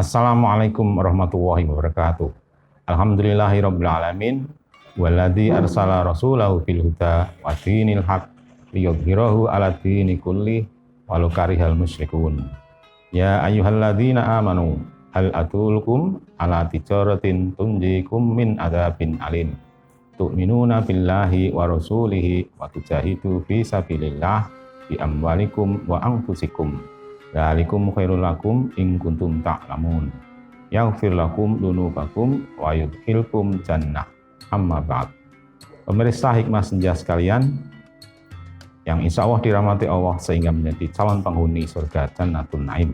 Assalamualaikum warahmatullahi wabarakatuh. Alhamdulillahirabbil alamin walladzi arsala rasulahu bil huda wa dinil haq liyudhhirahu 'ala dini kulli walau karihal musyrikun. Ya ayyuhalladzina amanu hal adullukum 'ala tijaratin tunjikum min adzabin alim. Tu'minuna billahi wa rasulihi wa tujahidu fi sabilillah bi amwalikum wa anfusikum. Dzalikum khairul lakum in kuntum ta'lamun. Yaghfir lakum dzunubakum wa yudkhilkum jannah. Amma ba'd. Pemirsa Hikmah Senja sekalian yang insya Allah dirahmati Allah sehingga menjadi calon penghuni surga Jannatul Naim.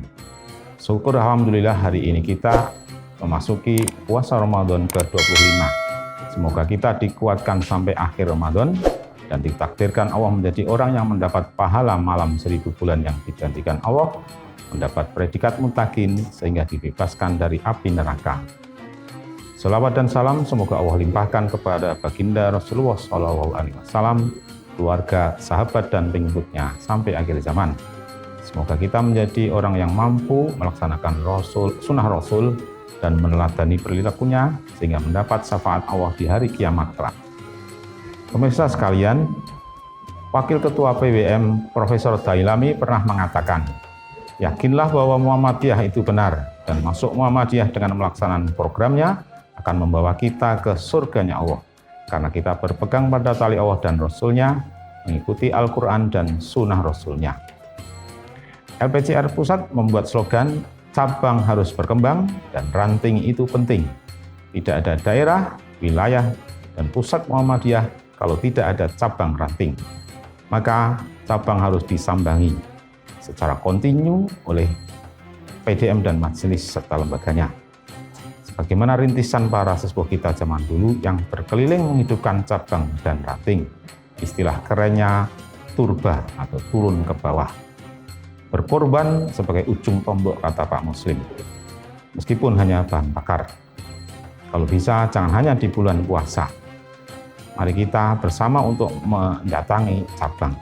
Syukur alhamdulillah hari ini kita memasuki puasa Ramadan ke-25. Semoga kita dikuatkan sampai akhir Ramadan dan ditakdirkan Allah menjadi orang yang mendapat pahala malam 1000 bulan yang dijanjikan Allah, mendapat predikat muttaqin sehingga dibebaskan dari api neraka. Selawat dan salam semoga Allah limpahkan kepada baginda Rasulullah SAW, keluarga, sahabat dan pengikutnya sampai akhir zaman. Semoga kita menjadi orang yang mampu melaksanakan sunnah Rasul dan meneladani perilakunya sehingga mendapat syafaat Allah di hari kiamat kelak. Pemirsa sekalian, Wakil Ketua PWM Profesor Dailami pernah mengatakan, yakinlah bahwa Muhammadiyah itu benar dan masuk Muhammadiyah dengan melaksanakan programnya akan membawa kita ke surganya Allah karena kita berpegang pada tali Allah dan Rasulnya, mengikuti Al-Quran dan Sunnah Rasulnya. LPCR Pusat membuat slogan cabang harus berkembang dan ranting itu penting. Tidak ada daerah, wilayah, dan pusat Muhammadiyah kalau tidak ada cabang ranting. Maka cabang harus disambangi secara kontinu oleh PDM dan majelis serta lembaganya. Sebagaimana rintisan para sesepuh kita zaman dulu yang berkeliling menghidupkan cabang dan ranting. Istilah kerennya turba atau turun ke bawah. Berkorban sebagai ujung tombak kata Pak Muslim. Meskipun hanya bahan bakar. Kalau bisa jangan hanya di bulan puasa. Mari kita bersama untuk mendatangi cabang.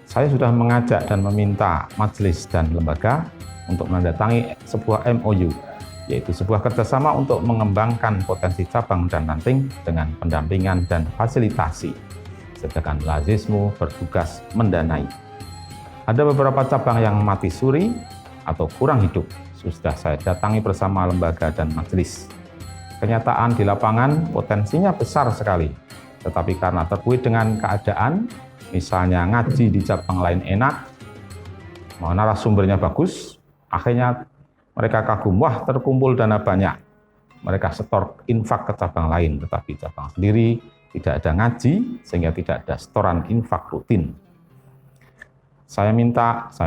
Saya sudah mengajak dan meminta majelis dan lembaga untuk mendatangi sebuah MOU, yaitu sebuah kerjasama untuk mengembangkan potensi cabang dan ranting dengan pendampingan dan fasilitasi. Sedangkan Lazismu bertugas mendanai. Ada beberapa cabang yang mati suri atau kurang hidup. Sudah saya datangi bersama lembaga dan majelis. Kenyataan di lapangan potensinya besar sekali. Tetapi karena terbuai dengan keadaan, misalnya ngaji di cabang lain enak, narasumbernya bagus, akhirnya mereka kagum, wah terkumpul dana banyak. Mereka setor infak ke cabang lain, tetapi cabang sendiri tidak ada ngaji, sehingga tidak ada setoran infak rutin. Saya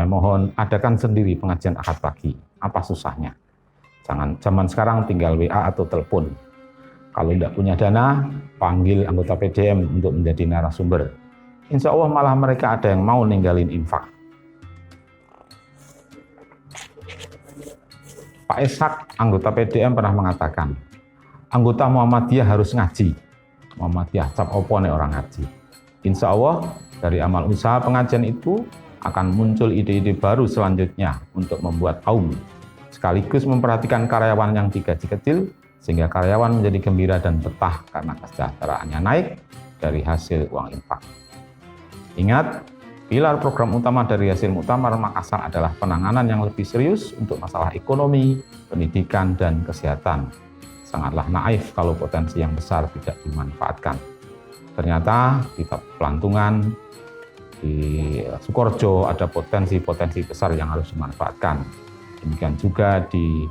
mohon adakan sendiri pengajian akad pagi. Apa susahnya? Jangan zaman sekarang tinggal WA atau telepon. Kalau tidak punya dana, panggil anggota PDM untuk menjadi narasumber. Insya Allah malah mereka ada yang mau ninggalin infak. Pak Ishak, anggota PDM pernah mengatakan, anggota Muhammadiyah harus ngaji. Muhammadiyah cap opo nek orang ngaji. Insya Allah dari amal usaha pengajian itu akan muncul ide-ide baru selanjutnya untuk membuat kaum, sekaligus memperhatikan karyawan yang digaji kecil, sehingga karyawan menjadi gembira dan betah karena kesejahteraannya naik dari hasil uang infak. Ingat, pilar program utama dari hasil Muktamar Makassar adalah penanganan yang lebih serius untuk masalah ekonomi, pendidikan, dan kesehatan. Sangatlah naif kalau potensi yang besar tidak dimanfaatkan. Ternyata di Pelantungan, di Sukorejo ada potensi-potensi besar yang harus dimanfaatkan. Demikian juga di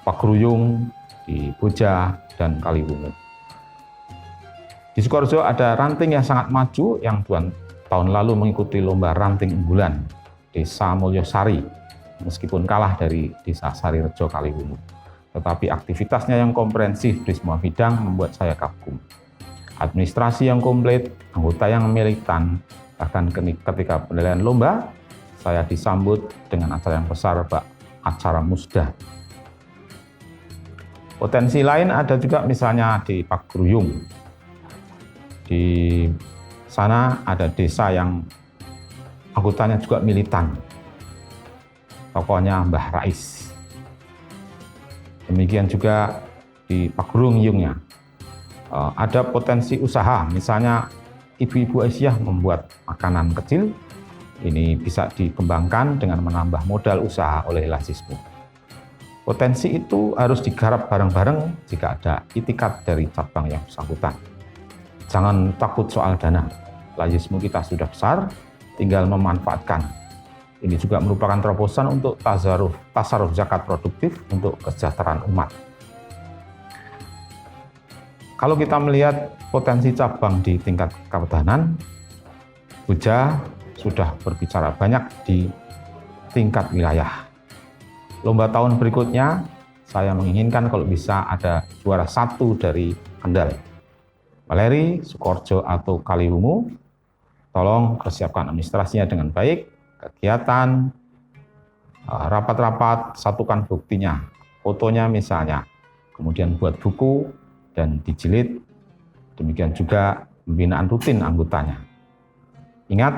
Pagruyung, di Boja, dan Kaliwungu. Di Sukorejo ada ranting yang sangat maju yang tahun lalu mengikuti lomba ranting unggulan Desa Mulyosari, meskipun kalah dari Desa Sarirejo Kaliwungu. Tetapi aktivitasnya yang komprehensif di semua bidang membuat saya kagum. Administrasi yang komplit, anggota yang militan, bahkan ketika penilaian lomba, saya disambut dengan acara yang besar, acara musda. Potensi lain ada juga misalnya di Pagruyung. Di sana ada desa yang anggotanya juga militan. tokohnya Mbah Rais. Demikian juga di Pagerung Yungnya. Ada potensi usaha, misalnya ibu-ibu Aisyah membuat makanan kecil, ini bisa dikembangkan dengan menambah modal usaha oleh Lazismu. Potensi itu harus digarap bareng-bareng jika ada itikat dari cabang yang bersangkutan. Jangan takut soal dana, Lazismu kita sudah besar, tinggal memanfaatkan. Ini juga merupakan terobosan untuk tasarruf zakat produktif untuk kesejahteraan umat. Kalau kita melihat potensi cabang di tingkat keperdanan, Buja sudah berbicara banyak di tingkat wilayah. Lomba tahun berikutnya, saya menginginkan kalau bisa ada juara 1 dari Kendal. Maleri, Sukoharjo, atau Kaliwungu, tolong persiapkan administrasinya dengan baik, kegiatan, rapat-rapat, satukan buktinya, fotonya misalnya, kemudian buat buku dan dijilid, demikian juga pembinaan rutin anggotanya. Ingat,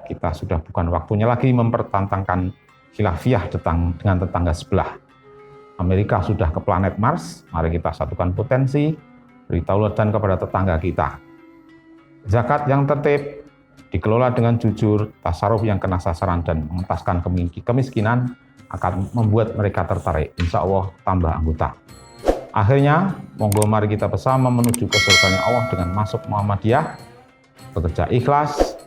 kita sudah bukan waktunya lagi mempertentangkan khilafiyah dengan tetangga sebelah. Amerika sudah ke planet Mars, mari kita satukan potensi, beri tauladan kepada tetangga kita. Zakat yang tertib, dikelola dengan jujur, tasarruf yang kena sasaran dan mengentaskan kemiskinan akan membuat mereka tertarik. Insya Allah tambah anggota. Akhirnya, monggo mari kita bersama menuju ke surganya Allah dengan masuk Muhammadiyah, bekerja ikhlas,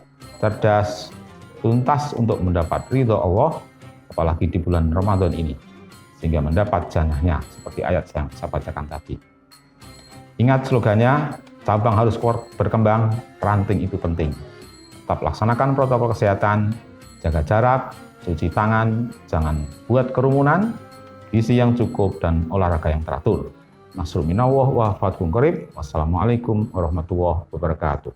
cerdas, tuntas untuk mendapat ridho Allah, apalagi di bulan Ramadan ini, sehingga mendapat jannahnya seperti ayat yang saya bacakan tadi. Ingat slogannya, cabang harus berkembang, ranting itu penting. Tetap laksanakan protokol kesehatan, jaga jarak, cuci tangan, jangan buat kerumunan, gizi yang cukup, dan olahraga yang teratur. Nasrul minallah wa fathun qarib. Wassalamualaikum warahmatullahi wabarakatuh.